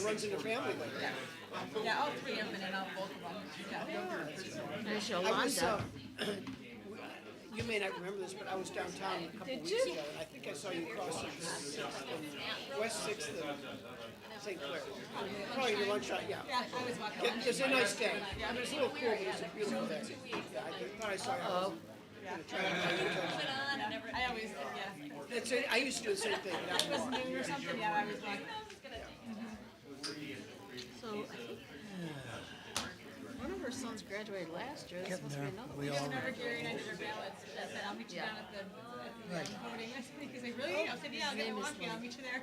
runs in the family then. Yeah, all three of them, and all both of them. Yeah. There's I was, Yolanda. you may not remember this, but I was downtown a couple Did weeks you? ago, and I think I saw you crossing West Sixth and St. Clair. Probably your lunch hour, yeah. Yeah, I was walking. It's a nice day. I mean, it's a little cool, but it's a beautiful day. Yeah, I thought I saw you. Oh, I always, yeah. That's it. I used to do the same thing. It was noon or something, yeah, I was walking. so one of her sons graduated last year. This must be another one. You guys remember Gary and I did our ballots, I said, I'll meet you down at the voting. I said, he's like, really? I said, yeah, I'll get walking, I'll meet you there.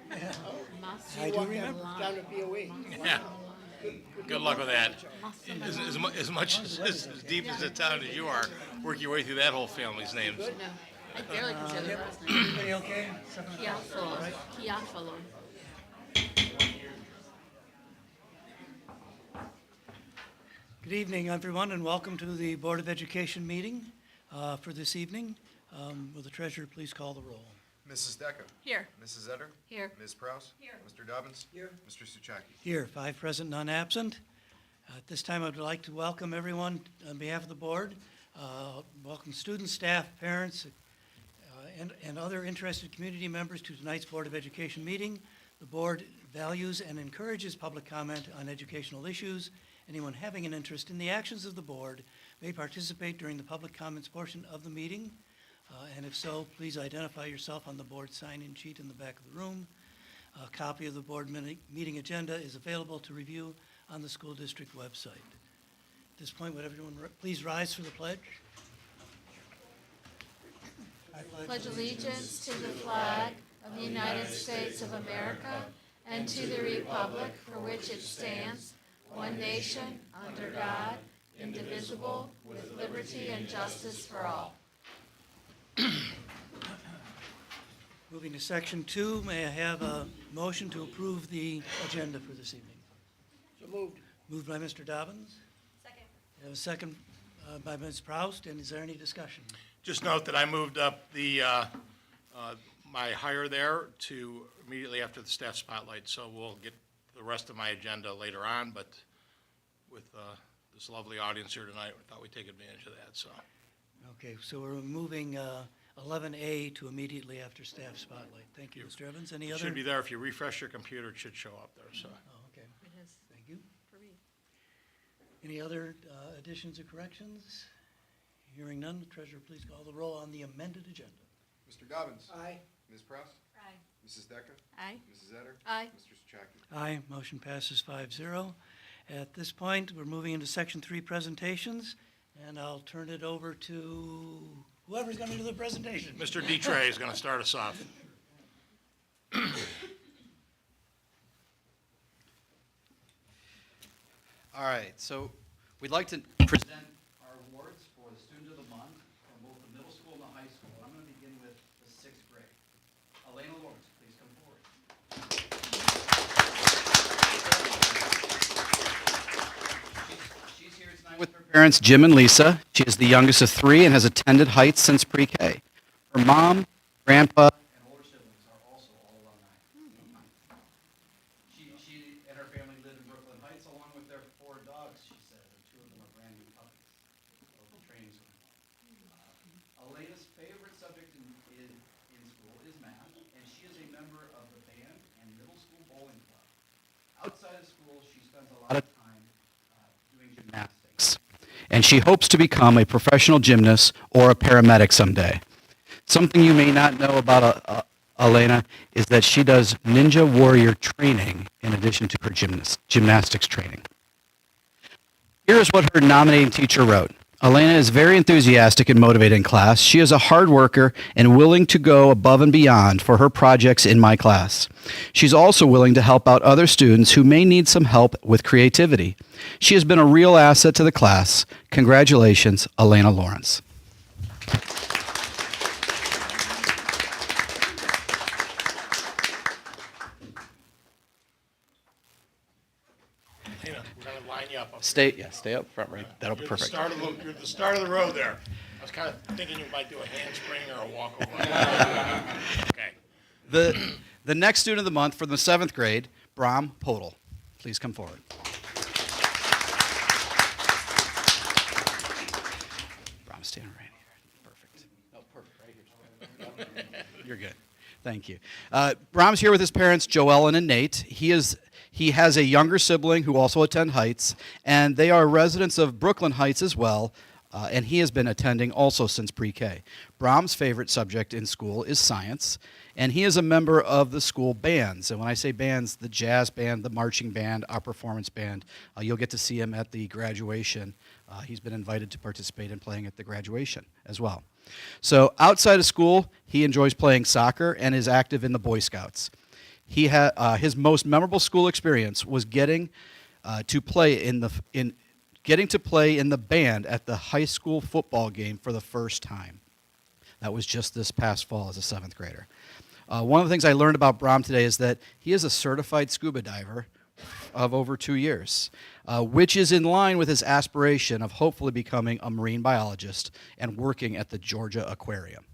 I do remember. Down at BOE. Yeah. Good luck with that. As much as deep as the town as you are, work your way through that whole family's names. No, I barely can say the last name. Everybody okay? Chiafalo. Good evening, everyone, and welcome to the Board of Education meeting for this evening. Will the treasurer please call the roll? Mrs. Decker. Here. Mrs. Etter. Here. Ms. Prowse. Here. Mr. Dobbins. Here. Mr. Suchaki. Here, 5 present, none absent. At this time, I would like to welcome everyone on behalf of the board. Welcome students, staff, parents, and other interested community members to tonight's Board of Education meeting. The board values and encourages public comment on educational issues. Anyone having an interest in the actions of the board may participate during the public comments portion of the meeting. And if so, please identify yourself on the board sign-in sheet in the back of the room. A copy of the board meeting agenda is available to review on the school district website. At this point, would everyone please rise for the pledge? Pledge allegiance to the flag of the United States of America and to the republic for which it stands, one nation, under God, indivisible, with liberty and justice for all. Moving to section 2, may I have a motion to approve the agenda for this evening? So moved. Moved by Mr. Dobbins. Second. I have a second by Ms. Proust, and is there any discussion? Just note that I moved up my hire there to immediately after the staff spotlight, so we'll get the rest of my agenda later on, but with this lovely audience here tonight, we thought we'd take advantage of that, so. Okay, so we're moving 11A to immediately after staff spotlight. Thank you, Mr. Evans. Any It other? should be there. If you refresh your computer, it should show up there, so. Oh, okay, It is thank you. for me. Any other additions or corrections? Hearing none, the treasurer please call the roll on the amended agenda. Mr. Dobbins. Aye. Ms. Prowse. Aye. Mrs. Decker. Aye. Mrs. Etter. Aye. Mr. Suchaki. Aye, motion passes 5-0. At this point, we're moving into section 3 presentations, and I'll turn it over to whoever's going to do the presentation. Mr. Detray is going to start us off. All right, so we'd like to present our awards for the Student of the Month from both the middle school and the high school. I'm going to begin with the 6th grade. Elena Lawrence, please come forward. She's here tonight with her parents, Jim and Lisa. She is the youngest of 3 and has attended Heights since pre-K. Her mom, grandpa, and older siblings are also all alumni. She and her family live in Brooklyn Heights along with their 4 dogs, she said, and 2 of them are brand new puppies. So the training's going on. Elena's favorite subject in school is math, and she is a member of the band and middle school bowling club. Outside of school, she spends a lot of time doing gymnastics, and she hopes to become a professional gymnast or a paramedic someday. Something you may not know about Elena is that she does ninja warrior training in addition to her gymnastics training. Here is what her nominating teacher wrote. Elena is very enthusiastic and motivated in class. She is a hard worker and willing to go above and beyond for her projects in my class. She's also willing to help out other students who may need some help with creativity. She has been a real asset to the class. Congratulations, Elena Lawrence. We're going to line you up. Stay up front, right? That'll be You're perfect. You're the start of the road there. I was kind of thinking you might do a handspring or a walkover. Okay. The next student of the month for the 7th grade, Bram Podel. please come forward. Bram, stand right here. Perfect. Oh, perfect. Right here. You're good. Thank you. Brahm's here with his parents, Joellen and Nate. He has a younger sibling who also attend Heights, and they are residents of Brooklyn Heights as well, and he has been attending also since pre-K. Brahm's favorite subject in school is science, and he is a member of the school bands. And when I say bands, the jazz band, the marching band, our performance band. You'll get to see him at the graduation. He's been invited to participate in playing at the graduation as well. So outside of school, he enjoys playing soccer and is active in the Boy Scouts. His most memorable school experience was getting to play in the band at the high school football game for the first time. That was just this past fall as a 7th grader. One of the things I learned about Brahm today is that he is a certified scuba diver of over 2 years, which is in line with his aspiration of hopefully becoming a marine biologist and working at the Georgia Aquarium.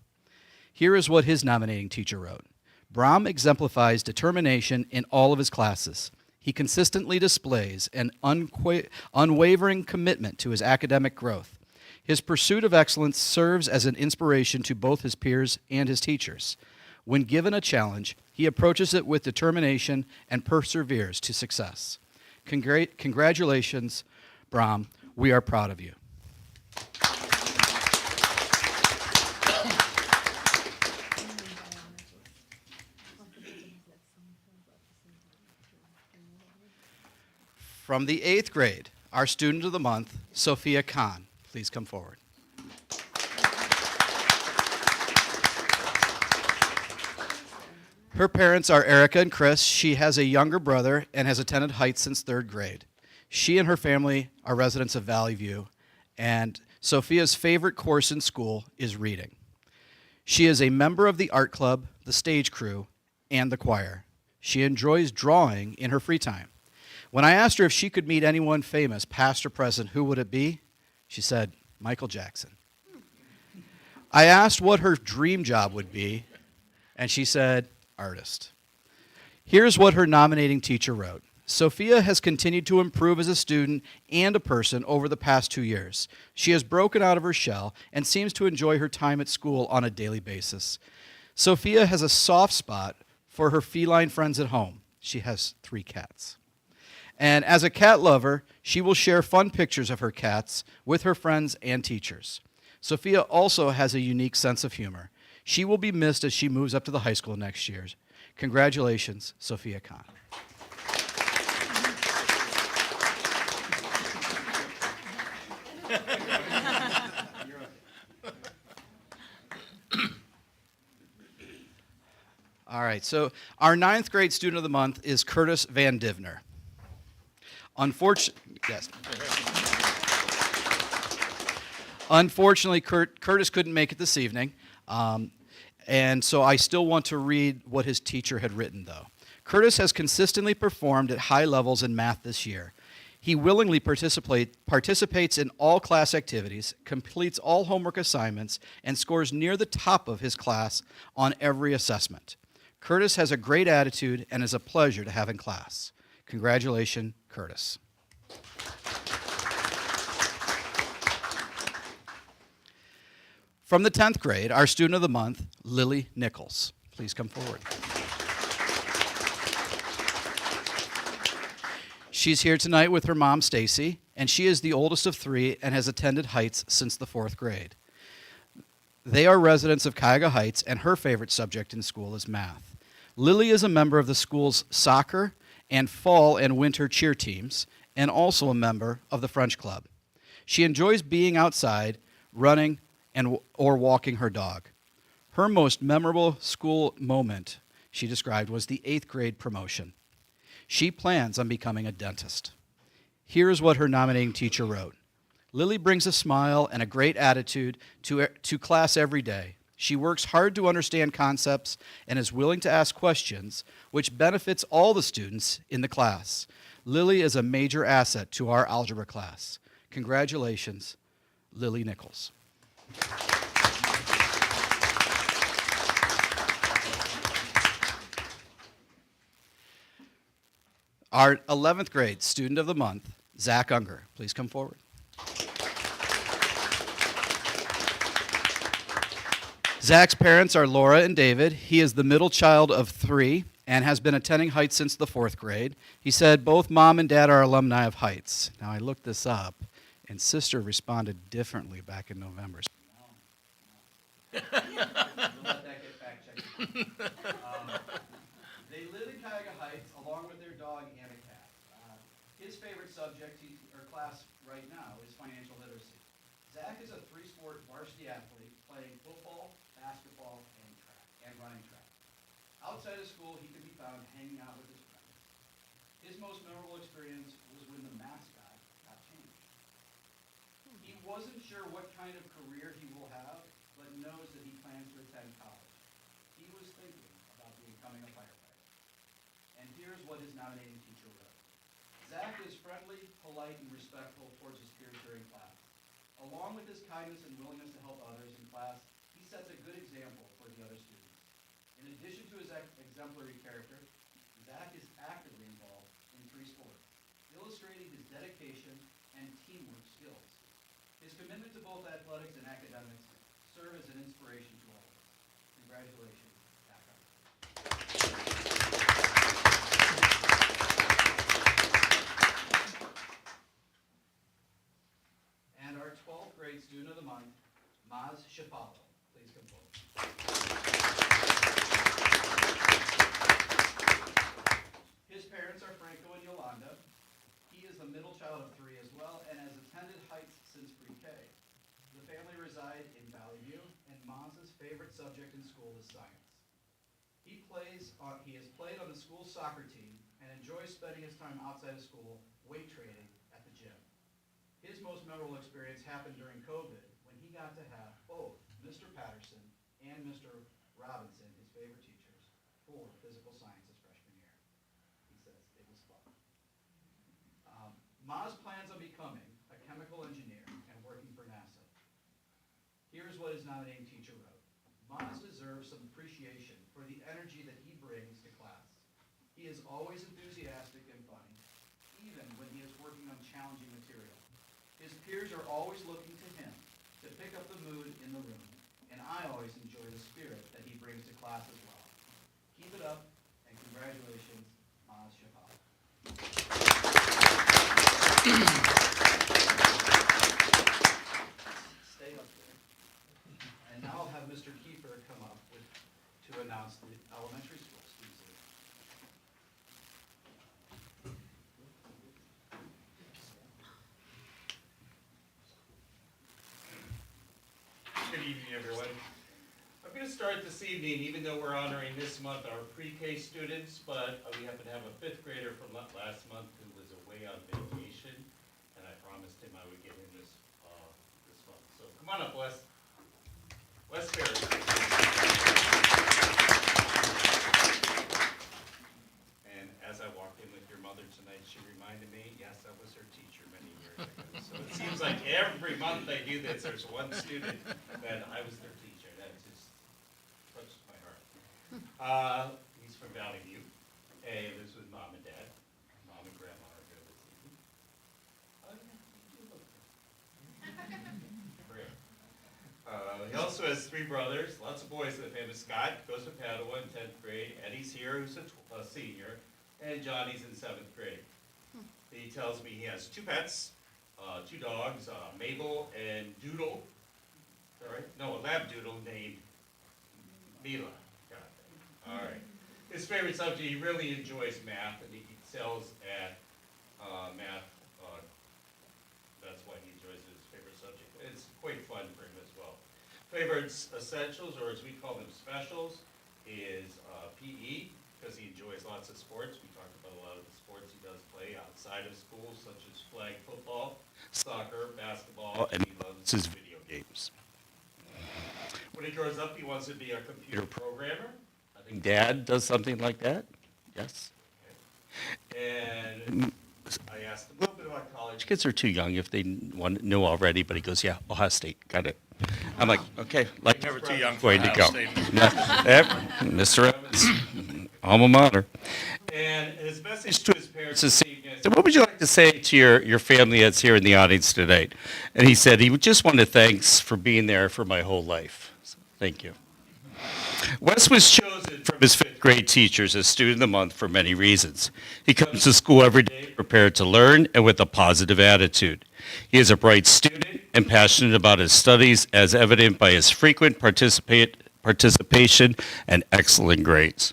Here is what his nominating teacher wrote. Brahm exemplifies determination in all of his classes. He consistently displays an unwavering commitment to his academic growth. His pursuit of excellence serves as an inspiration to both his peers and his teachers. When given a challenge, he approaches it with determination and perseveres to success. Congratulations, Brahm. We are proud of you. From the 8th grade, our student of the month, Sophia Khan. Please come forward. Her parents are Erica and Chris. She has a younger brother and has attended Heights since 3rd grade. She and her family are residents of Valley View, and Sophia's favorite course in school is reading. She is a member of the art club, the stage crew, and the choir. She enjoys drawing in her free time. When I asked her if she could meet anyone famous, past or present, who would it be? She said, Michael Jackson. I asked what her dream job would be, and she said, artist. Here's what her nominating teacher wrote. Sophia has continued to improve as a student and a person over the past 2 years. She has broken out of her shell and seems to enjoy her time at school on a daily basis. Sophia has a soft spot for her feline friends at home. She has 3 cats. And as a cat lover, she will share fun pictures of her cats with her friends and teachers. Sophia also has a unique sense of humor. She will be missed as she moves up to the high school next year. Congratulations, Sophia Khan. All right, so our 9th grade student of the month is Curtis Van Divner. Unfortunately, Curtis couldn't make it this evening, and so I still want to read what his teacher had written, though. Curtis has consistently performed at high levels in math this year. He willingly participates in all class activities, completes all homework assignments, and scores near the top of his class on every assessment. Curtis has a great attitude and is a pleasure to have in class. Congratulations, Curtis. From the 10th grade, our student of the month, Lily Nichols. Please come forward. She's here tonight with her mom, Stacy, and she is the oldest of 3 and has attended Heights since the 4th grade. They are residents of Cuyahoga Heights, and her favorite subject in school is math. Lily is a member of the school's soccer and fall and winter cheer teams, and also a member of the French club. She enjoys being outside, running, or walking her dog. Her most memorable school moment, she described, was the 8th grade promotion. She plans on becoming a dentist. Here is what her nominating teacher wrote. Lily brings a smile and a great attitude to class every day. She works hard to understand concepts and is willing to ask questions, which benefits all the students in the class. Lily is a major asset to our algebra class. Congratulations, Lily Nichols. Our 11th grade student of the month, Zach Unger. Please come forward. Zach's parents are Laura and David. He is the middle child of 3 and has been attending Heights since the 4th grade. He said both mom and dad are alumni of Heights. Now, I looked this up, and sister responded differently back in November. We'll let that get fact-checked. They live in Cuyahoga Heights along with their dog and a cat. His favorite subject or class right now is financial literacy. Zach is a 3-sport varsity athlete playing football, basketball, and running track. Outside of school, he can be found hanging out with his friends. His most memorable experience was when the mascot got changed. He wasn't sure what kind of career he will have, but knows that he plans to attend college. He was thinking about becoming a firefighter. And here's what his nominating teacher wrote. Zach is friendly, polite, and respectful towards his peers during class. Along with his kindness and willingness to help others in class, he sets a good example for the other students. In addition to his exemplary character, Zach is actively involved in 3 sports, illustrating his dedication and teamwork skills. His commitment to both athletics and academics serve as an inspiration to all of us. Congratulations, Zach Unger. And our 12th grade student of the month, Maz Shafalo. Please come forward. His parents are Franco and Yolanda. He is the middle child of 3 as well and has attended Heights since pre-K. The family reside in Valley View, and Maz's favorite subject in school is science. He has played on the school soccer team and enjoys spending his time outside of school weight training at the gym. His most memorable experience happened during COVID when he got to have both Mr. Patterson and Mr. Robinson, his favorite teachers, for physical sciences freshman year. He says it was fun. Maz plans on becoming a chemical engineer and working for NASA. Here's what his nominating teacher wrote. Maz deserves some appreciation for the energy that he brings to class. He is always enthusiastic and funny, even when he is working on challenging material. His peers are always looking to him to pick up the mood in the room, and I always enjoy the spirit that he brings to class as well. Keep it up, and congratulations, Maz Shafal. Stay up there. And now I'll have Mr. Kiefer come up to announce the elementary school students. Good evening, everyone. I'm going to start this evening, even though we're honoring this month our pre-K students, but we happen to have a 5th grader from last month who was away on vacation, and I promised him I would get him this month. So come on up, Wes. Wes Ferris. And as I walked in with your mother tonight, she reminded me, yes, I was her teacher many years ago. So it seems like every month they do this, there's one student that I was their teacher. That just touched my heart. He's from Valley View. He lives with mom and dad. Mom and grandma are here this evening. Oh, yeah, you do look good. He also has 3 brothers, lots of boys in the family. Scott goes to Padua in 10th grade. Eddie's here, who's a senior. And Johnny's in 7th grade. He tells me he has 2 pets. 2 dogs, Mabel and Doodle. Is that right? No, a lab doodle named Mila. Got it. All right. His favorite subject, he really enjoys math, and he excels at math. That's why he enjoys it, his favorite subject. It's quite fun for him as well. Favorite essentials, or as we call them specials, is PE, because he enjoys lots of sports. We talked about a lot of the sports he does play outside of school, such as flag football, soccer, basketball, and he loves his video games. When he grows up, he wants to be a computer programmer. I think Dad does something like that. Yes. Okay. And I asked him a little bit about college. Kids are too young if they know already, but he goes, yeah, Ohio State, got it. I'm like, okay, like Never too young for going to Ohio go. State. Mr. Evans, alma mater. And his best message to his parents this evening. I said, what would you like to say to your family that's here in the audience tonight? And he said he would just want to thanks for being there for my whole life. So, thank you. Wes was chosen from his fifth grade teachers as Student of the Month for many reasons. He comes to school every day prepared to learn and with a positive attitude. He is a bright student and passionate about his studies, as evident by his frequent participation and excellent grades.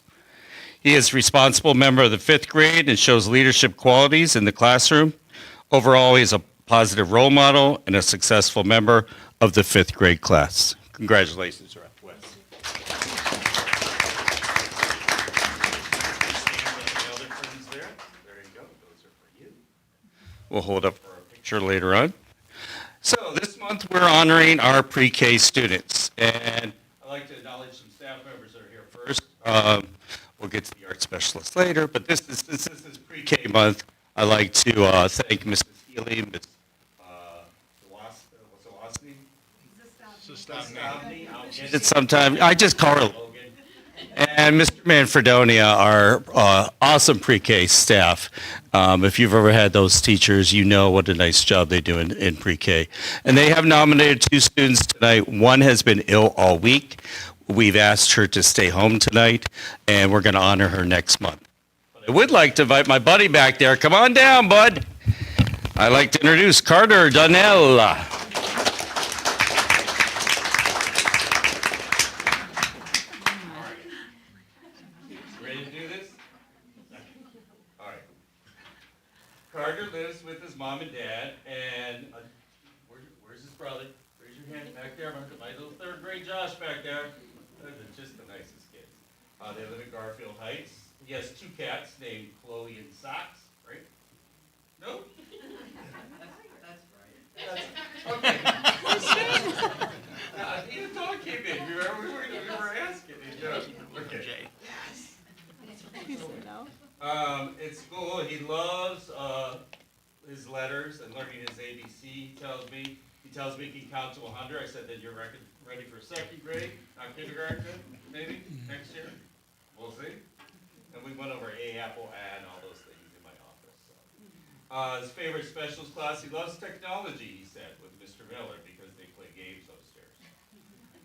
He is a responsible member of the fifth grade and shows leadership qualities in the classroom. Overall, he is a positive role model and a successful member of the fifth grade class. Congratulations, Wes. We'll hold up for a picture later on. So this month we're honoring our pre-K students, and I'd like to acknowledge some staff members that are here first. We'll get to the art specialist later, but since this is pre-K month, I'd like to thank Mrs. Healy, Ms. Sestopny. I'll get it sometime. I just call her Logan. And Mr. Manfredonia, our awesome pre-K staff. If you've ever had those teachers, you know what a nice job they do in pre-K. And they have nominated 2 students tonight. One has been ill all week. We've asked her to stay home tonight, and we're going to honor her next month. But I would like to invite my buddy back there. Come on down, bud. I'd like to introduce Carter Donnell. Carter lives with his mom and dad, and where's his brother? Raise your hand back there. My little third grade Josh back there. They're just the nicest kids. They live in Garfield Heights. He has 2 cats named Chloe and Socks, right? No? That's right. Okay. Even dog came in. We were asking. Okay. It's cool. He loves his letters and learning his ABC. He tells me he can count to 100. I said, then you're ready for 2nd grade, not kindergarten, maybe next year. We'll see. And we went over A, apple, and all those things in my office. So. His favorite specials class, he loves technology, he said, with Mr. Miller because they play games upstairs.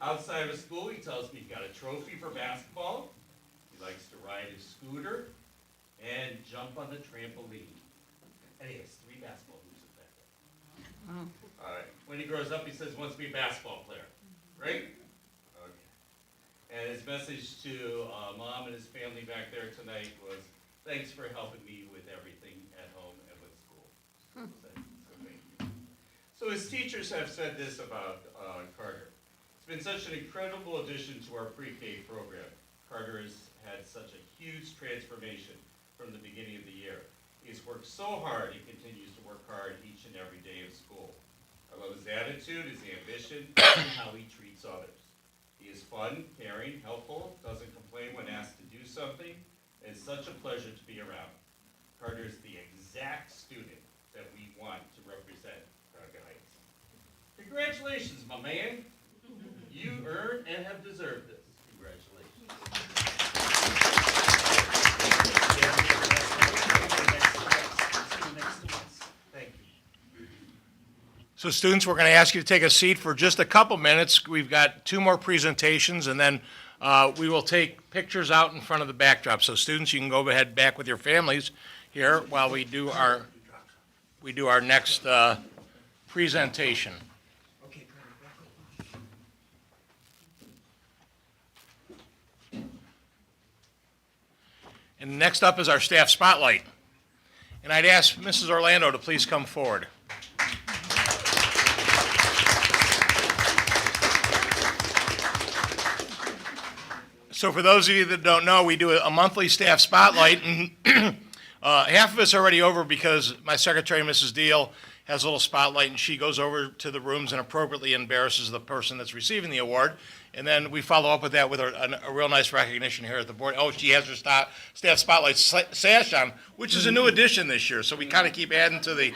Outside of school, he tells me he got a trophy for basketball. He likes to ride his scooter and jump on the trampoline. And he has 3 basketball hoops in back there. Oh. All right. When he grows up, he says he wants to be a basketball player. Right? Okay. And his message to Mom and his family back there tonight was, thanks for helping me with everything at home and with school. So thank you. So his teachers have said this about Carter. It's been such an incredible addition to our pre-K program. Carter has had such a huge transformation from the beginning of the year. He's worked so hard, he continues to work hard each and every day of school. I love his attitude, his ambition, and how he treats others. He is fun, caring, helpful, doesn't complain when asked to do something, and it's such a pleasure to be around. Carter is the exact student that we want to represent Crockett Heights. Congratulations, my man. You earned and have deserved this. Congratulations. So students, we're going to ask you to take a seat for just a couple minutes. We've got 2 more presentations, and then we will take pictures out in front of the backdrop. So students, you can go ahead back with your families here while we do our next presentation. And next up is our staff spotlight. And I'd ask Mrs. Orlando to please come forward. So for those of you that don't know, we do a monthly staff spotlight, and half of it's already over because my secretary, Mrs. Deal, has a little spotlight, and she goes over to the rooms and appropriately embarrasses the person that's receiving the award. And then we follow up with that with a real nice recognition here at the board. Oh, she has her staff spotlight sash on, which is a new addition this year. So we kind of keep adding to the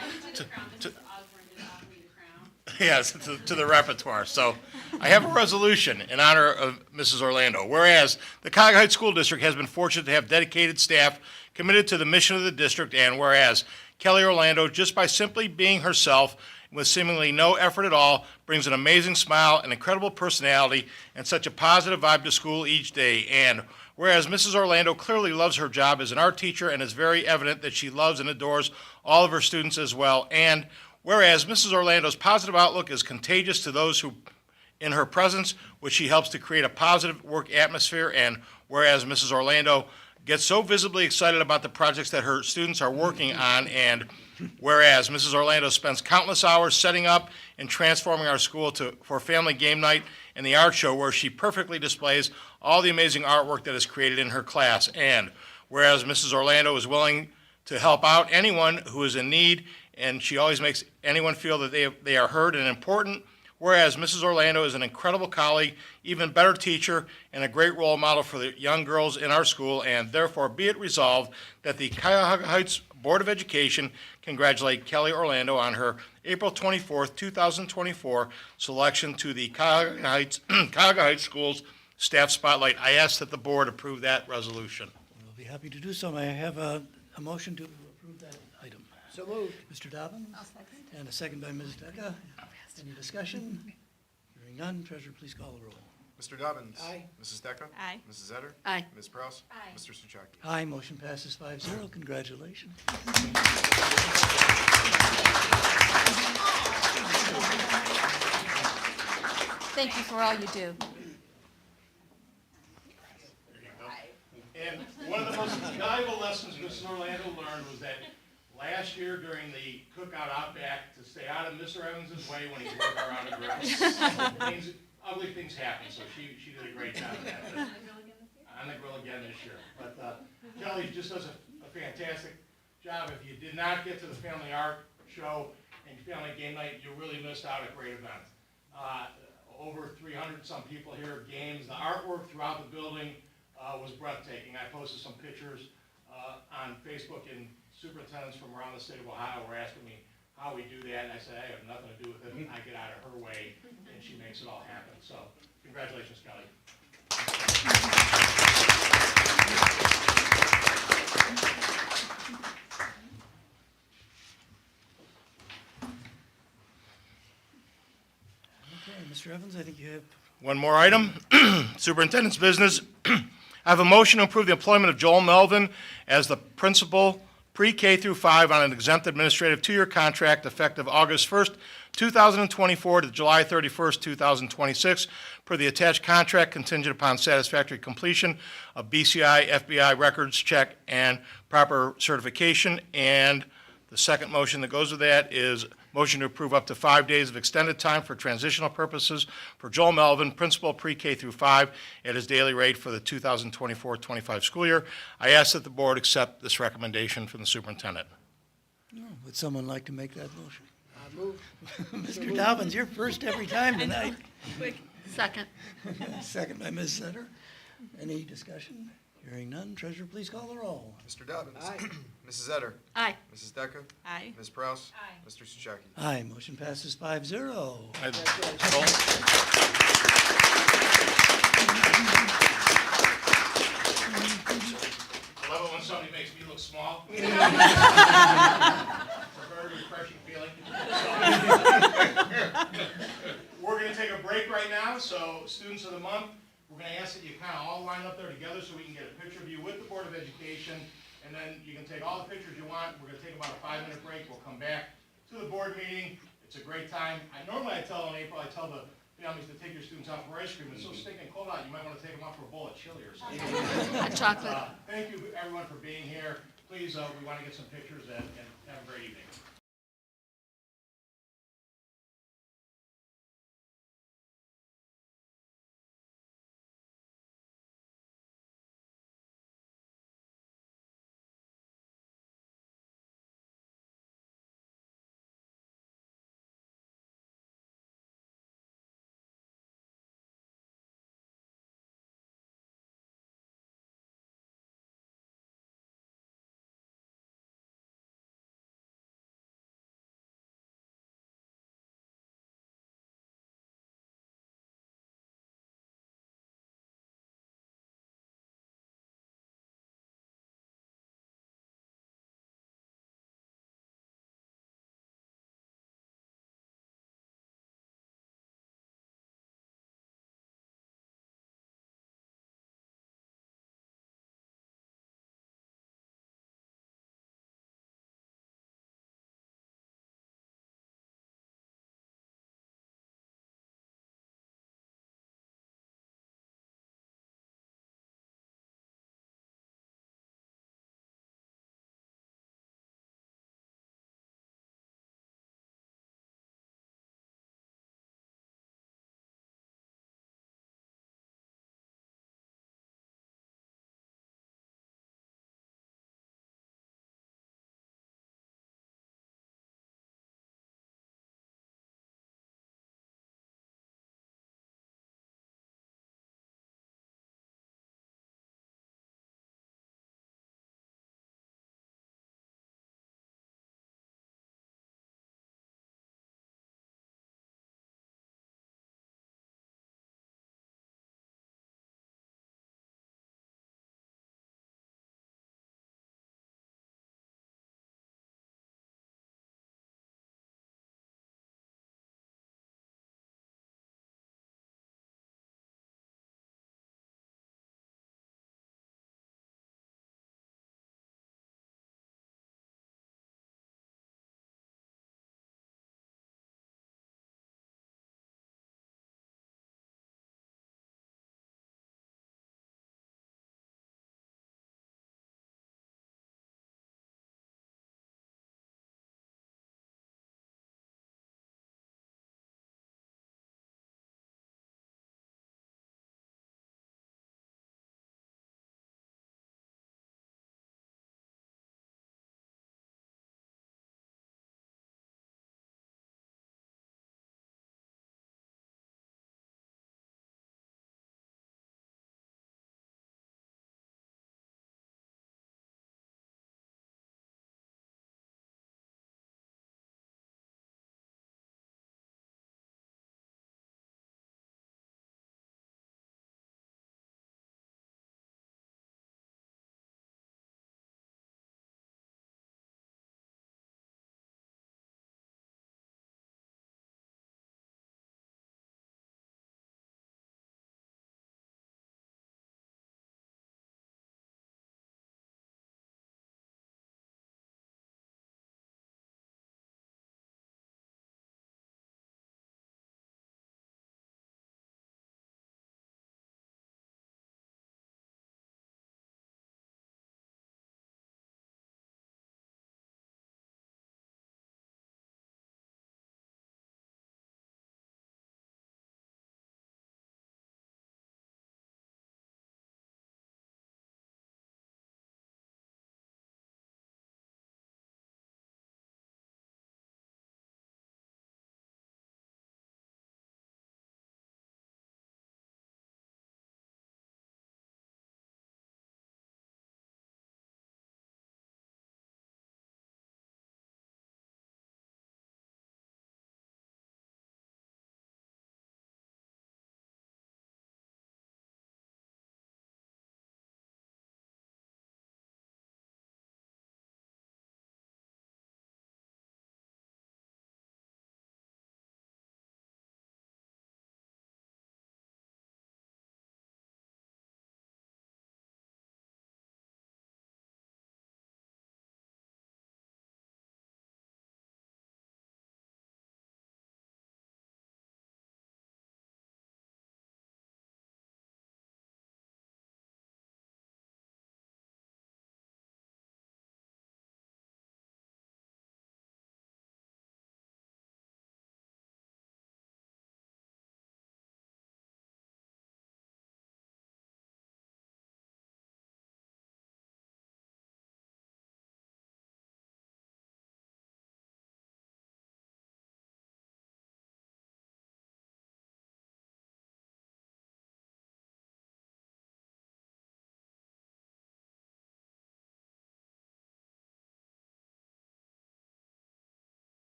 to the repertoire. So I have a resolution in honor of Mrs. Orlando. Whereas the Cuyahoga Heights School District has been fortunate to have dedicated staff committed to the mission of the district, and whereas Kelly Orlando, just by simply being herself, with seemingly no effort at all, brings an amazing smile, an incredible personality, and such a positive vibe to school each day. And whereas Mrs. Orlando clearly loves her job as an art teacher, and it's very evident that she loves and adores all of her students as well. And whereas Mrs. Orlando's positive outlook is contagious to those who in her presence, which she helps to create a positive work atmosphere. And whereas Mrs. Orlando gets so visibly excited about the projects that her students are working on, and whereas Mrs. Orlando spends countless hours setting up and transforming our school for family game night and the art show, where she perfectly displays all the amazing artwork that is created in her class. And whereas Mrs. Orlando is willing to help out anyone who is in need, and she always makes anyone feel that they are heard and important. Whereas Mrs. Orlando is an incredible colleague, even better teacher, and a great role model for the young girls in our school, and therefore be it resolved that the Cuyahoga Heights Board of Education congratulate Kelly Orlando on her April 24th, 2024 selection to the Cuyahoga Heights Schools Staff Spotlight. I ask that the board approve that resolution. We'll be happy to do so. May I have a motion to approve that item? So moved. Mr. Dobbins? I'll second. And a second by Ms. Decker. Any discussion? Hearing none, treasurer, please call the roll. Mr. Dobbins. Aye. Mrs. Decker. Aye. Mrs. Etter. Aye. Ms. Prowse. Aye. Mr. Souchaki. Aye, motion passes 5-0. Congratulations. Thank you for all you do. And one of the most valuable lessons Mrs. Orlando learned was that last year during the cookout out back, to stay out of Mr. Evans' way when he's working around the grill. Ugly things happen, so she did a great job of that. On the grill again this year. But Kelly just does a fantastic job. If you did not get to the family art show and family game night, you really missed out a great event. Over 300 some people here, games, the artwork throughout the building was breathtaking. I posted some pictures on Facebook, and superintendents from around the state of Ohio were asking me how we do that, and I said, I have nothing to do with it. I get out of her way, and she makes it all happen. So congratulations, Kelly. Okay, Mr. Evans, I think you have, One more item, superintendent's business. I have a motion to approve the employment of Joel Melvin as the principal pre-K through 5 on an exempt administrative 2-year contract effective August 1st, 2024 to July 31st, 2026, per the attached contract contingent upon satisfactory completion of BCI, FBI records check, and proper certification. And the second motion that goes with that is motion to approve up to 5 days of extended time for transitional purposes for Joel Melvin, principal pre-K through 5, at his daily rate for the 2024-25 school year. I ask that the board accept this recommendation from the superintendent. would someone like to make that motion? I move. Mr. Dobbins, you're first every time tonight. Quick. Second. Second by Ms. Setter. Any discussion? Hearing none, treasurer, please call the roll. Mr. Dobbins. Aye. Mrs. Etter. Aye. Mrs. Decker. Aye. Ms. Prowse. Aye. Mr. Souchaki. Aye, motion passes 5-0. I love it when somebody makes me look small. It's a very refreshing feeling. We're going to take a break right now, so students of the month, we're going to ask that you kind of all line up there together so we can get a picture of you with the Board of Education, and then you can take all the pictures you want. We're going to take about a 5-minute break. We'll come back to the board meeting. It's a great time. Normally I tell in April, I tell the families to take your students out for ice cream. It's so stinking cold out, you might want to take them out for a bowl of chili or something. A chocolate. Thank you, everyone, for being here. Please, we want to get some pictures and have a great evening.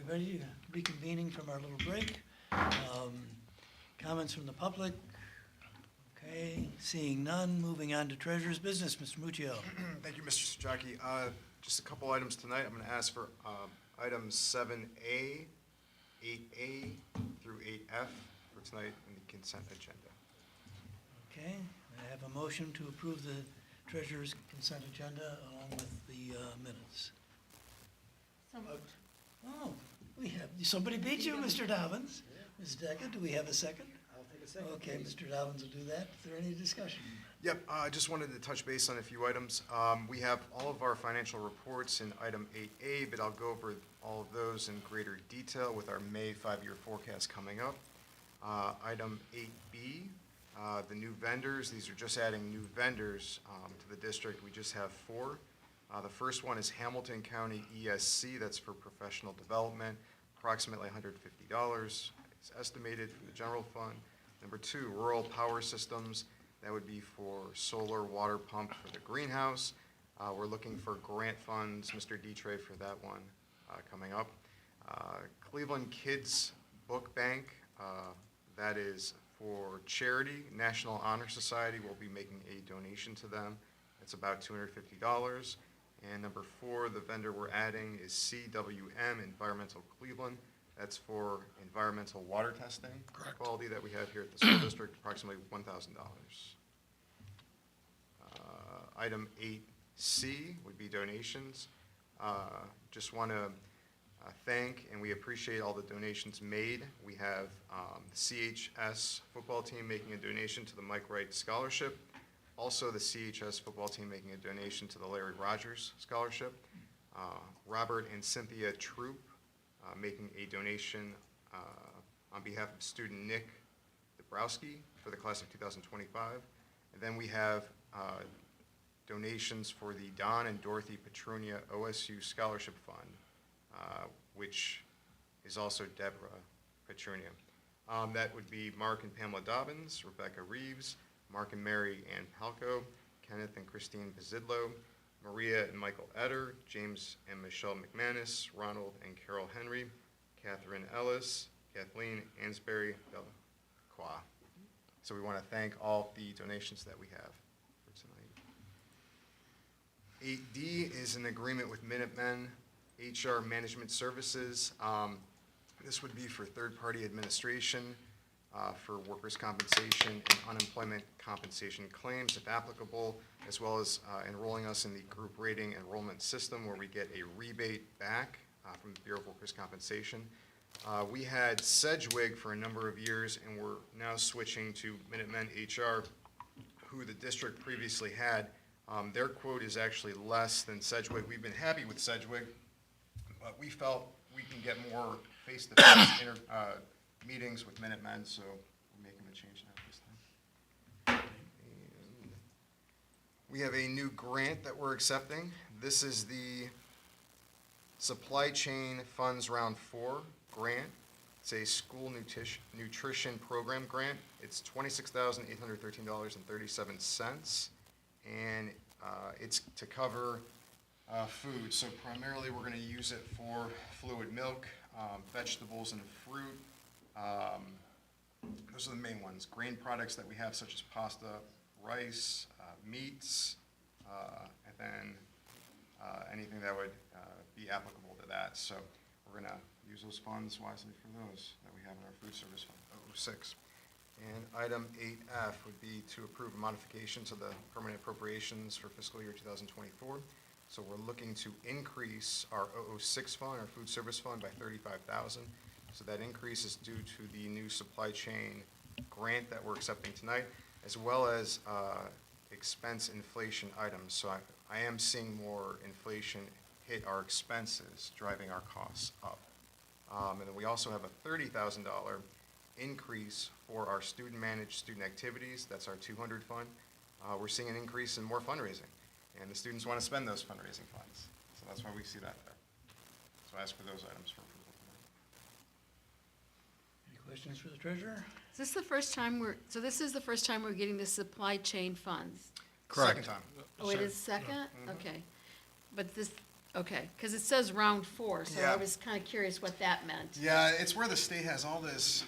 ready to reconvening from our little break. Comments from the public? Okay, seeing none, moving on to treasurer's business. Mr. Muccio. Thank you, Mr. Strachey. Just a couple items tonight. I'm going to ask for items 7A, 8A through 8F for tonight in the consent agenda. Okay, I have a motion to approve the treasurer's consent agenda along with the minutes. Oh, we have, somebody beat you, Mr. Dobbins. Ms. Decker, do we have a second? I'll take a second. Okay, Mr. Dobbins will do that. Is there any discussion? Yep, I just wanted to touch base on a few items. We have all of our financial reports in item 8A, but I'll go over all of those in greater detail with our May 5-year forecast coming up. Item 8B, the new vendors. These are just adding new vendors to the district. We just have 4. The first one is Hamilton County ESC. That's for professional development, approximately $150 is estimated from the general fund. Number 2, Rural Power Systems. That would be for solar water pump for the greenhouse. We're looking for grant funds, Mr. Dietrich, for that one coming up. Cleveland Kids Book Bank, that is for charity. National Honor Society will be making a donation to them. It's about $250. And number 4, the vendor we're adding is CWM Environmental Cleveland. That's for environmental water testing. Correct. Quality that we have here at the school district, approximately $1,000. Item 8C would be donations. Just want to thank and we appreciate all the donations made. We have the CHS football team making a donation to the Mike Wright Scholarship. Also, the CHS football team making a donation to the Larry Rogers Scholarship. Robert and Cynthia Troop making a donation on behalf of student Nick Dabrowski for the class of 2025. And then we have donations for the Don and Dorothy Petrunia OSU Scholarship Fund, which is also Deborah Petrunia. That would be Mark and Pamela Dobbins, Rebecca Reeves, Mark and Mary Ann Palco, Kenneth and Christine Pizidlo, Maria and Michael Etter, James and Michelle McManus, Ronald and Carol Henry, Catherine Ellis, Kathleen Ansberry Delacroix. So we want to thank all the donations that we have for tonight. 8D is an agreement with Minutemen HR Management Services. This would be for third-party administration, for workers' compensation and unemployment compensation claims, if applicable, as well as enrolling us in the group rating enrollment system where we get a rebate back from the Bureau of Workers' Compensation. We had Sedgwick for a number of years, and we're now switching to Minutemen HR, who the district previously had. Their quote is actually less than Sedgwick. We've been happy with Sedgwick, but we felt we can get more face-to-face meetings with Minutemen, so we're making a change now this time. And we have a new grant that we're accepting. This is the Supply Chain Funds Round 4 grant. It's a school nutrition program grant. It's $26,813.37, and it's to cover food. So primarily, we're going to use it for fluid milk, vegetables and fruit. Those are the main ones. Grain products that we have, such as pasta, rice, meats, and then anything that would be applicable to that. So we're going to use those funds wisely for those that we have in our food service fund, 006. And item 8F would be to approve a modification to the permanent appropriations for fiscal year 2024. So we're looking to increase our 006 fund, our food service fund, by $35,000. So that increase is due to the new supply chain grant that we're accepting tonight, as well as expense inflation items. So I am seeing more inflation hit our expenses, driving our costs up. And then we also have a $30,000 increase for our student-managed student activities. That's our 200 fund. We're seeing an increase in more fundraising, and the students want to spend those fundraising funds. So that's why we see that there. So I ask for those items for approval tonight. Any questions for the treasurer? Is this the first time this is the first time we're getting the supply chain funds? Second time. Oh, it is second? Okay. But this, Okay, because it says round 4, so Yeah. I was kind of curious what that meant. Yeah, it's where the state has all this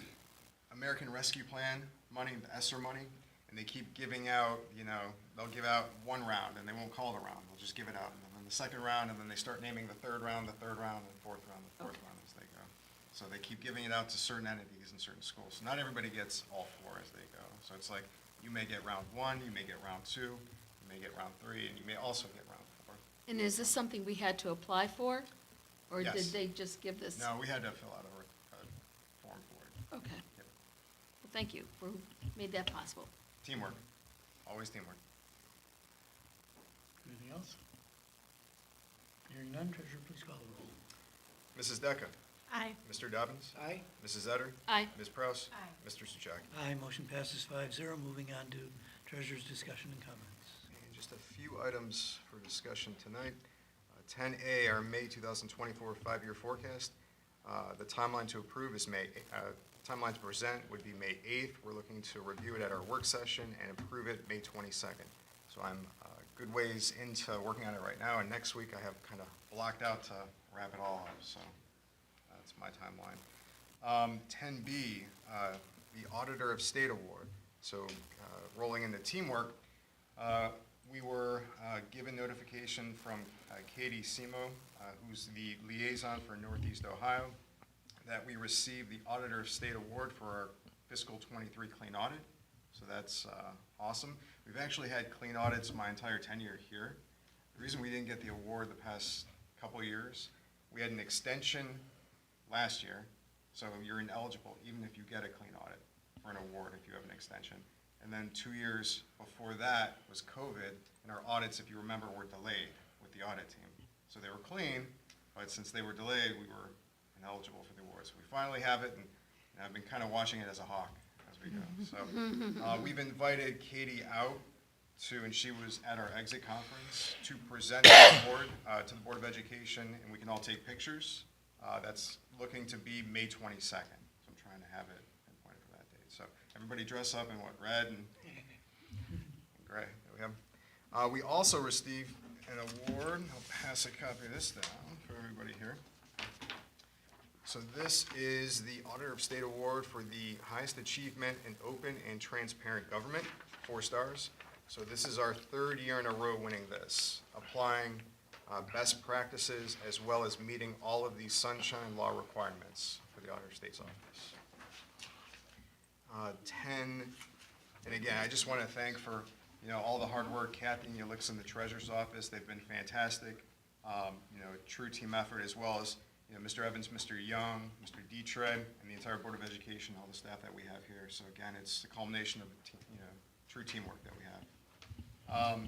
American Rescue Plan money, the ESSER money, and they keep giving out, they'll give out one round, and they won't call it a round, they'll just give it out, and then the second round, and then they start naming the third round, and the fourth round, the fourth round as they go. So they keep giving it out to certain entities in certain schools. So not everybody gets all 4 as they go. So it's like, you may get round 1, you may get round 2, you may get round 3, and you may also get round 4. And is this something we had to apply for? Or Yes. did they just give this? No, we had to fill out a form for it. Okay. Yep. Well, thank you for who made that possible. Teamwork, always teamwork. Anything else? Hearing none, treasurer, please call the roll. Mrs. Decker, Aye. Mr. Dobbins, Aye. Mrs. Etter, Aye. Ms. Prouse, Aye. Mr. Souchaki. Aye, motion passes 5-0. Moving on to treasurer's discussion and comments. And just a few items for discussion tonight. 10A, our May 2024 5-year forecast. The timeline to approve is timeline to present would be May 8th. We're looking to review it at our work session and approve it May 22nd. So I'm good ways into working on it right now, and next week I have kind of blocked out to wrap it all up, so that's my timeline. 10B, the Auditor of State Award. So rolling into teamwork, we were given notification from Katie Simo, who's the liaison for Northeast Ohio, that we received the Auditor of State Award for our fiscal '23 clean audit. So that's awesome. We've actually had clean audits my entire tenure here. The reason we didn't get the award the past couple years, we had an extension last year, so you're ineligible even if you get a clean audit for an award if you have an extension. And then 2 years before that was COVID, and our audits, if you remember, were delayed with the audit team. So they were clean, but since they were delayed, we were ineligible for the awards. We finally have it, and I've been kind of watching it as a hawk as we go. So we've invited Katie out to, and she was at our exit conference, to present the award to the Board of Education, and we can all take pictures. That's looking to be May 22nd. So I'm trying to have it pinpointed for that date. So everybody dress up in what, red and gray. There we have. We also received an award. I'll pass a copy of this down for everybody here. So this is the Auditor of State Award for the highest achievement in open and transparent government, 4 stars. So this is our 3rd year in a row winning this, applying best practices as well as meeting all of these sunshine law requirements for the Auditor of State's office. 10, and again, I just want to thank for all the hard work, Kathy and Ulix in the Treasurer's office. They've been fantastic. A true team effort, as well as Mr. Evans, Mr. Young, Mr. Dietrich, and the entire Board of Education, all the staff that we have here. So again, it's the culmination of true teamwork that we have.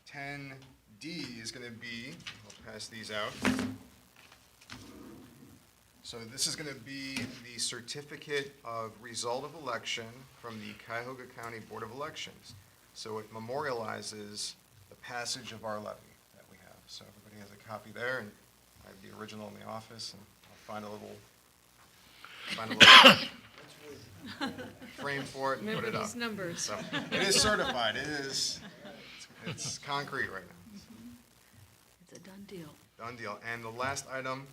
10D is going to be, I'll pass these out. So this is going to be the certificate of result of election from the Cuyahoga County Board of Elections. So it memorializes the passage of our levy that we have. So everybody has a copy there, and I have the original in the office, and I'll find a little frame for it and put Remember it up. these numbers. So it is certified. It's concrete right now. It's a done deal. Done deal. And the last item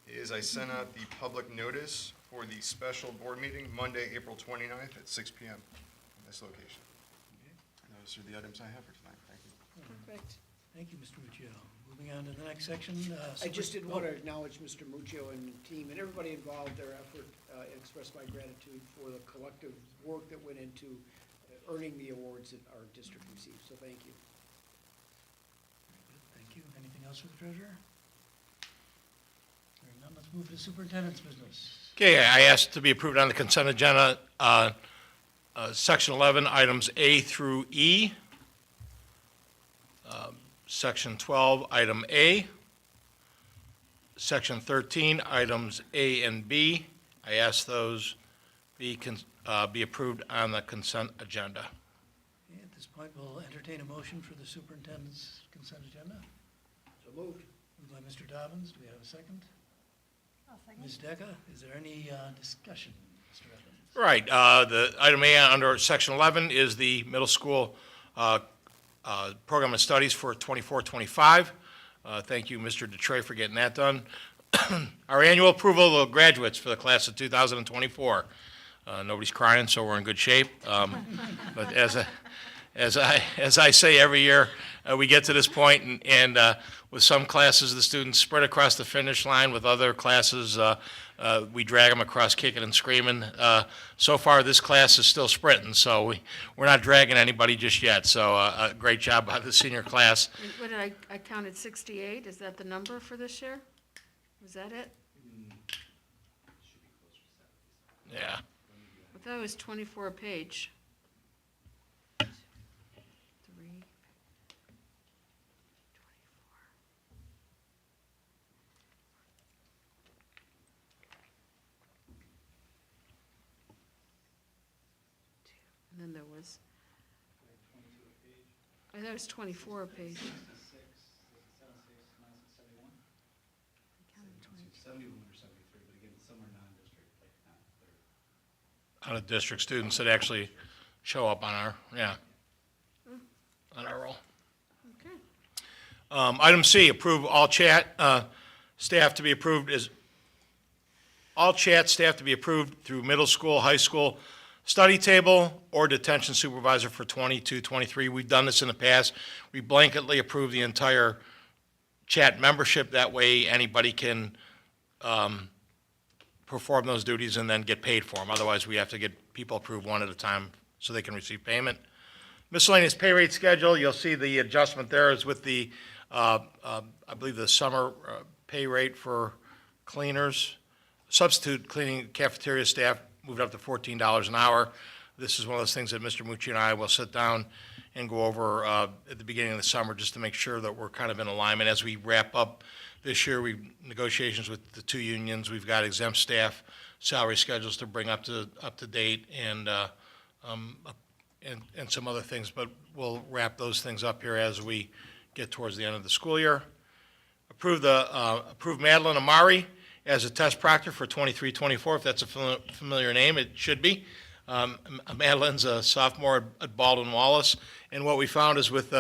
is I sent out the public notice for the special board meeting Monday, April 29th at 6 p.m. in this location. And those are the items I have for tonight. Thank you. Perfect. Thank you, Mr. Muccio. Moving on to the next section. I just did want to acknowledge Mr. Muccio and the team and everybody involved, their effort, and express my gratitude for the collective work that went into earning the awards that our district received. So thank you. Thank you. Anything else for the treasurer? Hearing none, let's move to superintendent's business. Okay, I asked to be approved on the consent agenda, Section 11, items A through E. Section 12, item A. Section 13, items A and B. I ask those be approved on the consent agenda. Okay, at this point, we'll entertain a motion for the superintendent's consent agenda. So moved. Moved by Mr. Dobbins. Do we have a second? I'll second. Ms. Decker, is there any discussion, Mr. Evans? Right, the item A under section 11 is the middle school program of studies for 24-25. Thank you, Mr. Detroit, for getting that done. Our annual approval of graduates for the class of 2024. Nobody's crying, so we're in good shape. But as I say every year, we get to this point, and with some classes, the students sprint across the finish line. With other classes, we drag them across kicking and screaming. So far, this class is still sprinting, so we're not dragging anybody just yet. So a great job by the senior class. What did I counted 68, is that the number for this year? Was that it? Yeah. I thought it was 24 a page. 3, 24. And then there was, I thought it was 24 a page. 71 or 73, but again, some are non-district, like not, they're Out of district students that actually show up on our, on our roll. Okay. Item C, approve all chat staff to be approved as, all chat staff to be approved through middle school, high school, study table, or detention supervisor for 22-23. We've done this in the past. We blanketly approve the entire chat membership. That way, anybody can perform those duties and then get paid for them. Otherwise, we have to get people approved one at a time so they can receive payment. Miscellaneous pay rate schedule, you'll see the adjustment there is with the, I believe the summer pay rate for cleaners. Substitute cleaning cafeteria staff moved up to $14 an hour. This is one of those things that Mr. Mucci and I will sit down and go over at the beginning of the summer just to make sure that we're kind of in alignment. As we wrap up this year, we negotiations with the two unions. We've got exempt staff salary schedules to bring up to date and some other things, but we'll wrap those things up here as we get towards the end of the school year. Approve Madeline Amari as a test proctor for 23-24, if that's a familiar name, it should be. Madeline's a sophomore at Baldwin Wallace, and what we found is with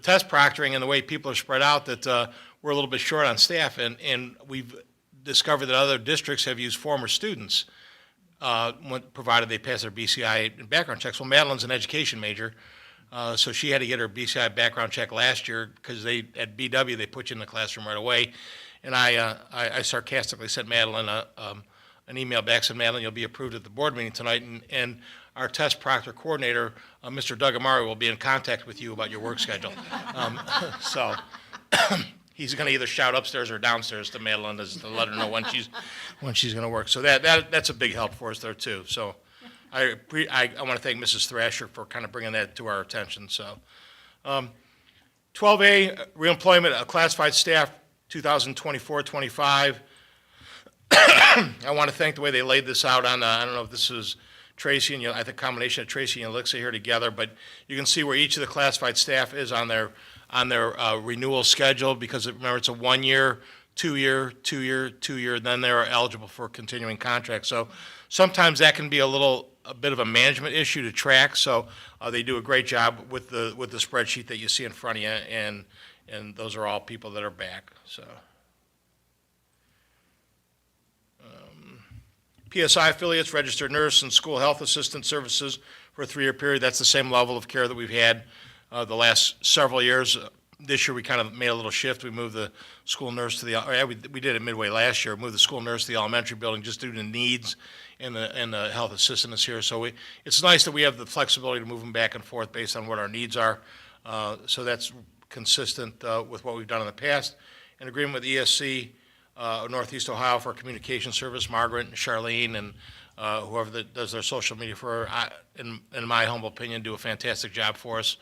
test proctoring and the way people are spread out that we're a little bit short on staff, and we've discovered that other districts have used former students, provided they pass their BCI and background checks. Well, Madeline's an education major, so she had to get her BCI background check last year because at BW they put you in the classroom right away. And I sarcastically sent Madeline an email back, said, Madeline, you'll be approved at the board meeting tonight, and our test proctor coordinator, Mr. Doug Amari, will be in contact with you about your work schedule. So he's going to either shout upstairs or downstairs to Madeline to let her know when she's going to work. So that's a big help for us there too. So I want to thank Mrs. Thrasher for kind of bringing that to our attention. So 12A, reemployment of classified staff 2024-25. I want to thank the way they laid this out on, I don't know if this is Tracy and I think combination of Tracy and Alexa here together, but you can see where each of the classified staff is on their renewal schedule, because remember, it's a 1 year, 2 year, 2 year, 2 year, then they're eligible for continuing contracts. So sometimes that can be a bit of a management issue to track. So they do a great job with the spreadsheet that you see in front of you, and those are all people that are back. So PSI affiliates, registered nurse and school health assistant services for a 3-year period. That's the same level of care that we've had the last several years. This year we kind of made a little shift. We moved the school nurse to we did it midway last year, moved the school nurse to the elementary building just due to needs, and the health assistant is here. So it's nice that we have the flexibility to move them back and forth based on what our needs are. So that's consistent with what we've done in the past. In agreement with ESC, Northeast Ohio for communication service, Margaret and Charlene and whoever that does their social media for her, in my humble opinion, do a fantastic job for us.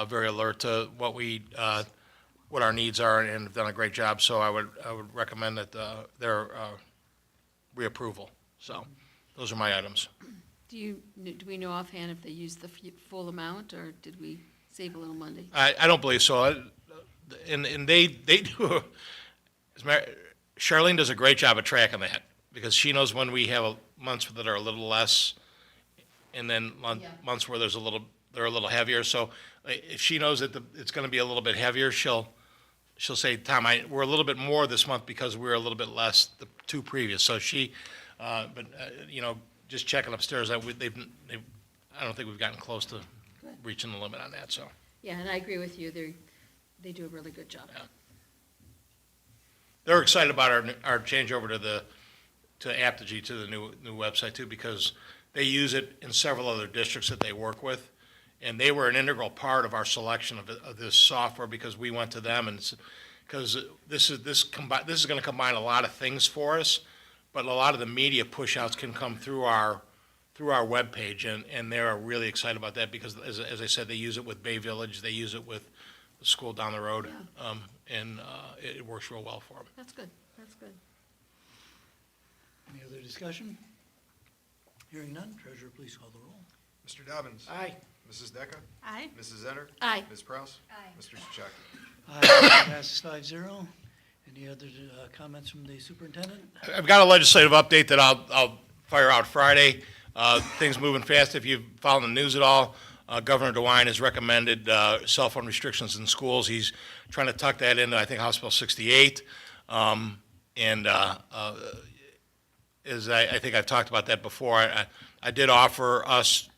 Very alert to what our needs are, and have done a great job. So I would recommend that their reapproval. So those are my items. Do we know offhand if they used the full amount, or did we save a little money? I don't believe so. And they do. Charlene does a great job of tracking that, because she knows when we have months that are a little less, and then months where they're a little heavier. So if she knows that it's going to be a little bit heavier, she'll she'll say, Tom, we're a little bit more this month because we're a little bit less the two previous. So she, just checking upstairs, I don't think we've gotten close to reaching the limit on that, so. Yeah, and I agree with you. They do a really good job. Yeah. They're excited about our changeover to Apogee, to the new website too, because they use it in several other districts that they work with. And they were an integral part of our selection of this software, because we went to them and, because this is going to combine a lot of things for us, but a lot of the media push outs can come through our webpage, and they're really excited about that, because as I said, they use it with Bay Village, they use it with the school down the road, and it works real well for them. That's good. That's good. Any other discussion? Hearing none, treasurer, please call the roll. Mr. Dobbins. Aye. Mrs. Decker. Aye. Mrs. Zetter. Aye. Ms. Kraus. Aye. Mr. Souchaki. Aye, passes 5-0. Any other comments from the superintendent? I've got a legislative update that I'll fire out Friday. Things moving fast. If you've followed the news at all, Governor DeWine has recommended cell phone restrictions in schools. He's trying to tuck that into, I think, House Bill 68. As I think I've talked about that before, I did offer us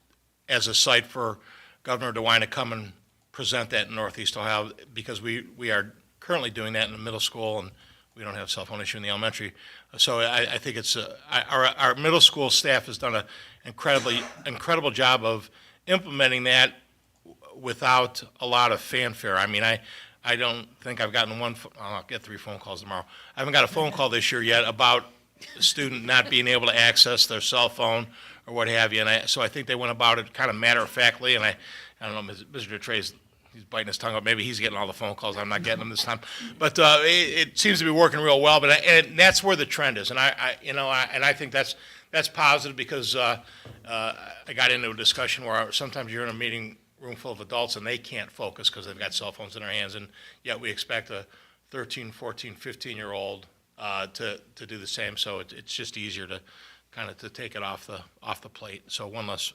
as a site for Governor DeWine to come and present that in Northeast Ohio, because we are currently doing that in the middle school, and we don't have a cell phone issue in the elementary. So I think it's, our middle school staff has done an incredible job of implementing that without a lot of fanfare. I mean, I don't think I've gotten I'll get 3 phone calls tomorrow. I haven't got a phone call this year yet about a student not being able to access their cell phone or what have you. And so I think they went about it kind of matter-of-factly, and I don't know, Mr. Trey's, he's biting his tongue up. Maybe he's getting all the phone calls. I'm not getting them this time. But it seems to be working real well. And that's where the trend is. And I think that's positive, because I got into a discussion where sometimes you're in a meeting room full of adults and they can't focus because they've got cell phones in their hands, and yet we expect a 13, 14, 15-year-old to do the same. So it's just easier to kind of to take it off the plate. So one less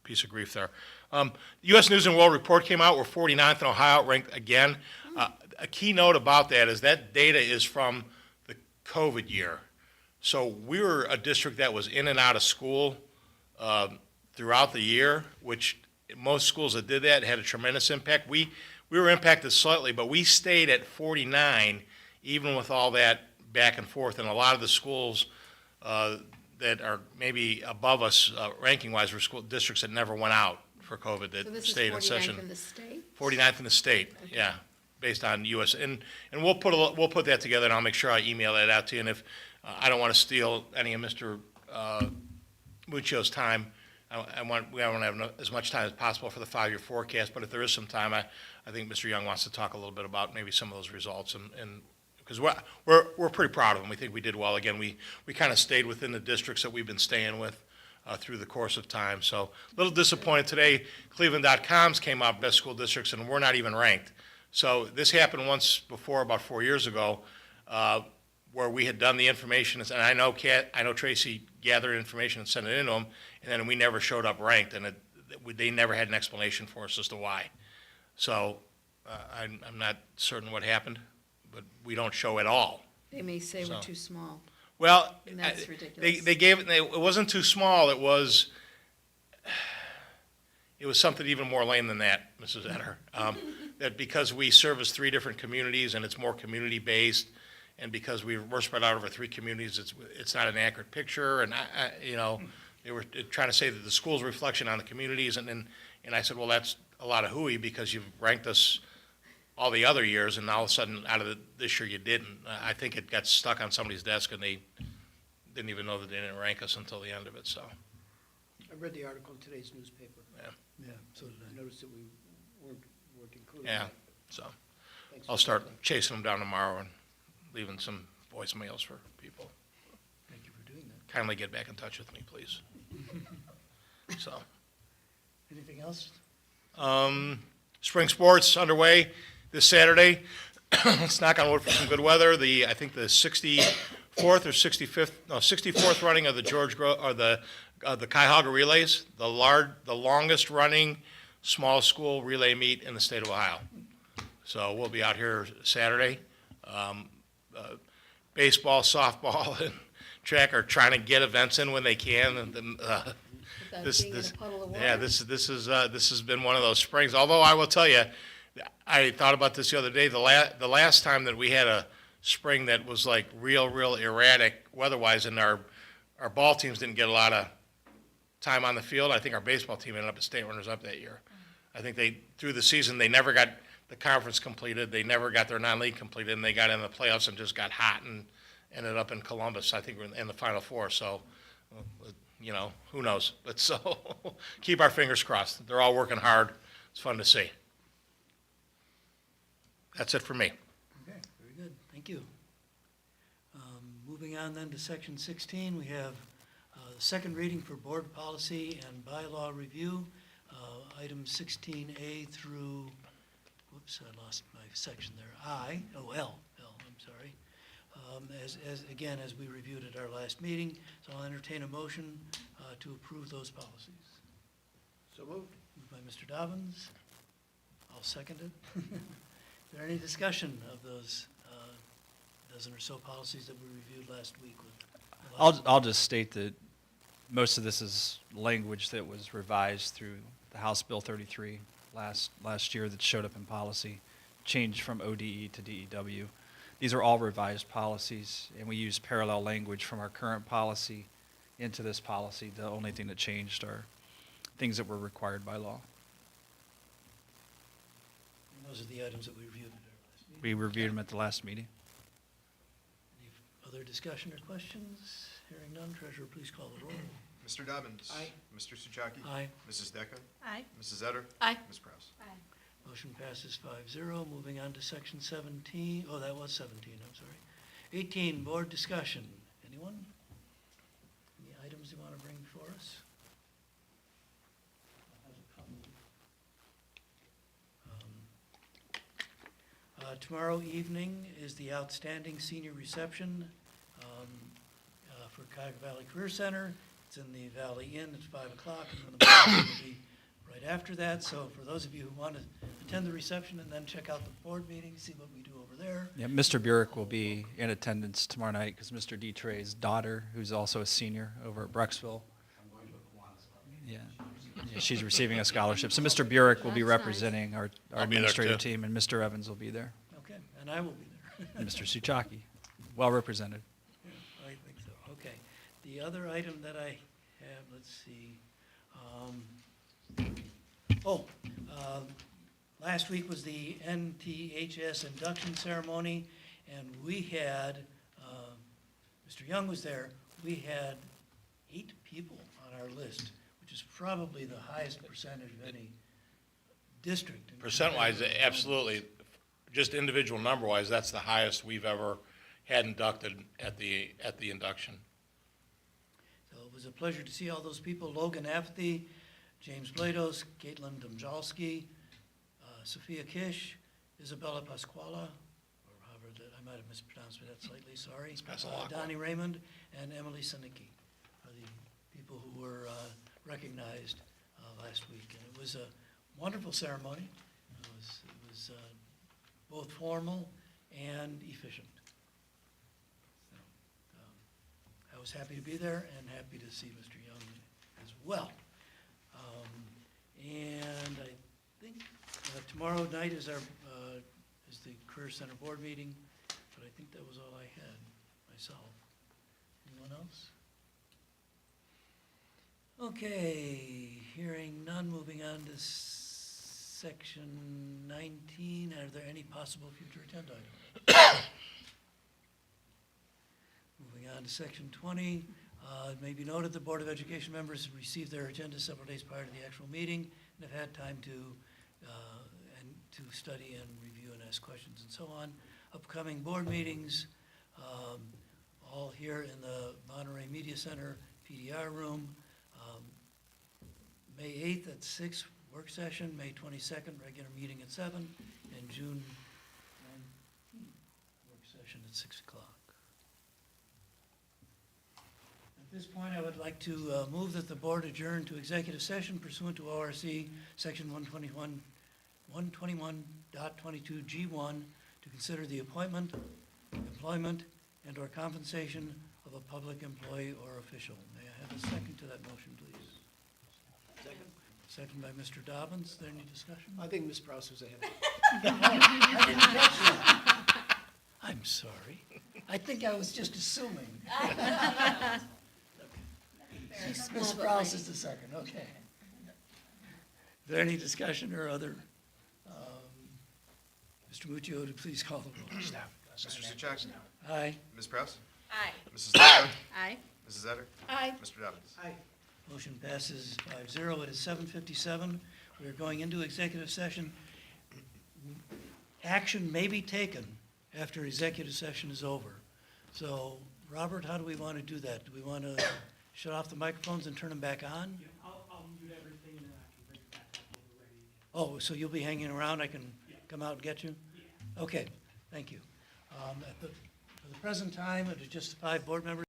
piece of grief there. U.S. News and World Report came out. We're 49th in Ohio, ranked again. A key note about that is that data is from the COVID year. So we were a district that was in and out of school throughout the year, which most schools that did that had a tremendous impact. We were impacted slightly, but we stayed at 49 even with all that back and forth. And a lot of the schools that are maybe above us ranking-wise were school districts that never went out for COVID, So that this is stayed in 49th session. in the state? 49th in the state, Okay. yeah, based on U.S. And we'll put that together, and I'll make sure I email that out to you. And if I don't want to steal any of Mr. Muccio's time, we want to have as much time as possible for the 5-year forecast. But if there is some time, I think Mr. Young wants to talk a little bit about maybe some of those results, and because we're pretty proud of them. We think we did well. Again, we kind of stayed within the districts that we've been staying with through the course of time. So a little disappointed today. Cleveland.com's came out best school districts, and we're not even ranked. So this happened once before, about 4 years ago, where we had done the information, and I know Tracy gathered information and sent it into them, and then we never showed up ranked, and they never had an explanation for us as to why. So I'm not certain what happened, but we don't show at all. They may say So. we're too small. Well, And that's ridiculous. they gave it, it wasn't too small, it was something even more lame than that, Mrs. Etter. That because we service 3 different communities and it's more community-based, and because we're spread out over 3 communities, it's not an accurate picture, and they were trying to say that the school's reflection on the communities, and I said, well, that's a lot of hooey, because you've ranked us all the other years, and all of a sudden, this year you didn't. I think it got stuck on somebody's desk, and they didn't even know that they didn't rank us until the end of it, so, I read the article in today's newspaper. Yeah, so did I noticed that we weren't included. yeah. in that. So Thanks I'll for start that. chasing them down tomorrow and leaving some voicemails for people. Thank you for doing that. Kindly get back in touch with me, please. So, Anything else? spring sports underway this Saturday. Let's knock on wood for some good weather. I think the 64th or 64th running of the the Cuyahoga Relays, the longest running small school relay meet in the state of Ohio. So we'll be out here Saturday. Baseball, softball, and track are trying to get events in when they can, and then, Without this, being in a this, puddle of yeah, water? this has been one of those springs. Although I will tell you, I thought about this the other day. The last time that we had a spring that was like real erratic weather-wise, and our ball teams didn't get a lot of time on the field. I think our baseball team ended up as state runners-up that year. I think through the season, they never got the conference completed. They never got their non-league completed, and they got in the playoffs and just got hot and ended up in Columbus, I think, in the Final Four. So, you know, who knows? But so, keep our fingers crossed. They're all working hard. It's fun to see. That's it for me. Okay, very good, thank you. Moving on then to section 16, we have the second reading for board policy and bylaw review, items 16A through, whoops, I lost my section there, L, I'm sorry. Again, as we reviewed at our last meeting, so I'll entertain a motion to approve those policies. So moved. Moved by Mr. Dobbins. I'll second it. Is there any discussion of those dozen or so policies that we reviewed last week with? I'll just state that most of this is language that was revised through the House Bill 33 last year that showed up in policy, changed from ODE to DEW. These are all revised policies, and we use parallel language from our current policy into this policy. The only thing that changed are things that were required by law. And those are the items that we reviewed at our last meeting. We reviewed them at the last meeting. Any other discussion or questions? Hearing none, treasurer, please call the roll. Mr. Dobbins. Aye. Mr. Souchaki. Aye. Mrs. Decker. Aye. Mrs. Etter. Aye. Ms. Prowse. Motion passes 5-0. Moving on to section 17. Oh, that was 17, I'm sorry. 18, board discussion. Anyone? Any items you want to bring before us? Tomorrow evening is the outstanding senior reception for Cuyahoga Valley Career Center. It's in the Valley Inn at 5 o'clock, and then the board will be right after that. So for those of you who want to attend the reception and then check out the board meeting, see what we do over there. Yeah, Mr. Burek will be in attendance tomorrow night because Mr. Detray's daughter, who's also a senior over at Brecksville, yeah, she's receiving a scholarship. So Mr. Burek will be That's nice. representing our I'll be there, administrative too. team, and Mr. Evans will be there, Okay, and I will be there. and Mr. Souchaki, well represented. I think so, okay. The other item that I have, let's see. Last week was the NTHS induction ceremony, and we had, Mr. Young was there, we had 8 people on our list, which is probably the highest percentage of any district. Percent-wise, absolutely. Just individual number-wise, that's the highest we've ever had inducted at the induction. So it was a pleasure to see all those people, Logan Apathy, James Blados, Caitlin Domjalski, Sophia Kish, Isabella Pasquala, or however that, I might have mispronounced that slightly, sorry. Pasquala. Donnie Raymond, and Emily Sinicki are the people who were recognized last week. And it was a wonderful ceremony. It was both formal and efficient. So, I was happy to be there and happy to see Mr. Young as well. And I think tomorrow night is is the Career Center Board meeting, but I think that was all I had myself. Anyone else? Okay, hearing none, moving on to section 19. Are there any possible future agenda items? Moving on to section 20, it may be noted the Board of Education members have received their agenda several days prior to the actual meeting and have had time to study and review and ask questions and so on. Upcoming board meetings, all here in the Monterey Media Center PDR room. May 8th at 6, work session, May 22nd, regular meeting at 7, and June 19th, work session at 6 o'clock. At this point, I would like to move that the board adjourn to executive session pursuant to ORC Section 121, 121.22G1 to consider the appointment, employment, and/or compensation of a public employee or official. May I have a second to that motion, please? Second? Second by Mr. Dobbins. Is there any discussion? I think Ms. Prowse was ahead. I'm sorry. I think I was just assuming. Ms. Prowse is the second, okay. Is there any discussion or other? Mr. Muccio, would you please call the roll? Mr. Souchak? Aye. Ms. Prowse? Aye. Mrs. Lefko? Aye. Mrs. Etter? Aye. Mr. Dobbins? Aye. Motion passes 5-0. It is 7:57. We are going into executive session. Action may be taken after executive session is over. So, Robert, how do we want to do that? Do we want to shut off the microphones and turn them back on? I'll mute everything and then I can bring it back up when we're ready. Oh, so you'll be hanging around? I can come out and get you? Okay, thank you. For the present time, it is just 5 board members.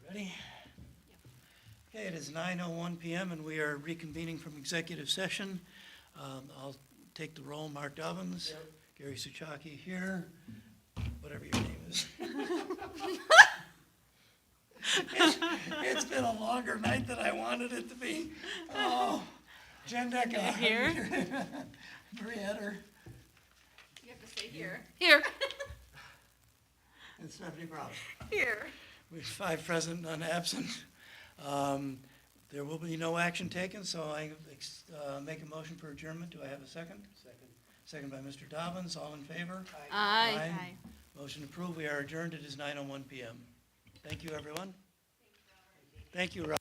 Ready? Okay, it is 9:01 PM and we are reconvening from executive session. I'll take the roll. Mark Dobbins, Gary Suchaki here, whatever your name is. It's been a longer night than I wanted it to be. Oh, Jen Decker. Here? Marie Etter You have to stay here. Here. and Stephanie Brown. Here. We have 5 present, none absent. There will be no action taken, so I make a motion for adjournment. Do I have a second? Second. Second by Mr. Dobbins. All in favor? Aye. Motion approved. We are adjourned. It is 9:01 PM. Thank you, everyone. Thank you, Rob.